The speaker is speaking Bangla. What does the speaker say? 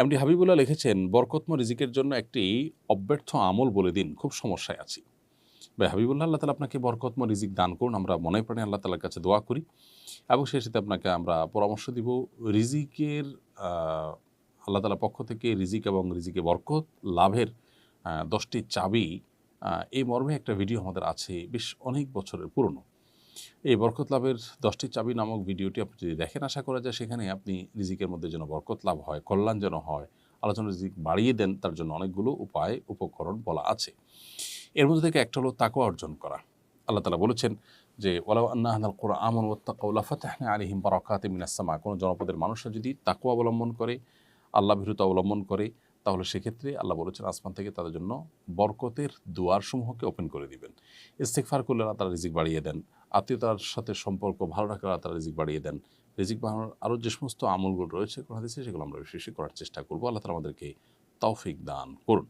এমডি হাবিবুল্লাহ লিখেছেন, বরকতময় রিজিকের জন্য একটি অব্যর্থ আমল বলে দিন, খুব সমস্যায় আছি। ভাই হাবিবুল্লাহ, আল্লাহ তালা আপনাকে বরকতময় রিজিক দান করুন, আমরা মনে প্রাণে আল্লাহ তালার কাছে দোয়া করি এবং সেই সাথে আপনাকে আমরা পরামর্শ দিব রিজিকের আল্লাহ তালার পক্ষ থেকে রিজিক এবং রিজিকে বরকত লাভের 10টি চাবি, এই মর্মে একটা ভিডিও আমাদের আছে, বেশ অনেক বছরের পুরনো। এই বরকত লাভের 10টি চাবি নামক ভিডিওটি আপনি যদি দেখেন, আশা করা যায় সেখানে আপনি রিজিকের মধ্যে যেন বরকত লাভ হয়, কল্যাণ যেন হয়, আল্লাহ যেন রিজিক বাড়িয়ে দেন, তার জন্য অনেকগুলো উপায় উপকরণ বলা আছে। এর মধ্যে থেকে একটা হলো তাকওয়া অর্জন করা। আল্লাহ তাআলা বলেছেন যে ওয়ালাউ আন্না আহলাল কুরআন আমানু ওয়াত্তাকাউ লাফাতাহনা আলাইহিম বারাকাতিম মিনাস সামা। কোনো জনপদের মানুষরা যদি তাকওয়া অবলম্বন করে, আল্লাহ ভীরুতা অবলম্বন করে, তাহলে সেক্ষেত্রে আল্লাহ বলেছেন আসমান থেকে তাদের জন্য বরকতের দুয়ারসমূহকে ওপেন করে দিবেন। ইস্তেগফার করলে আল্লাহ তাআলা রিজিক বাড়িয়ে দেন। আত্মীয়তার সাথে সম্পর্ক ভালো রাখলে আল্লাহ তাআলা রিজিক বাড়িয়ে দেন। রিজিক বাড়ানোর আরও যে সমস্ত আমলগুলো রয়েছে কোরআন হাদিসে, সেগুলো আমরা বেশি বেশি করার চেষ্টা করব। আল্লাহ তাআলা আমাদেরকে তৌফিক দান করুন।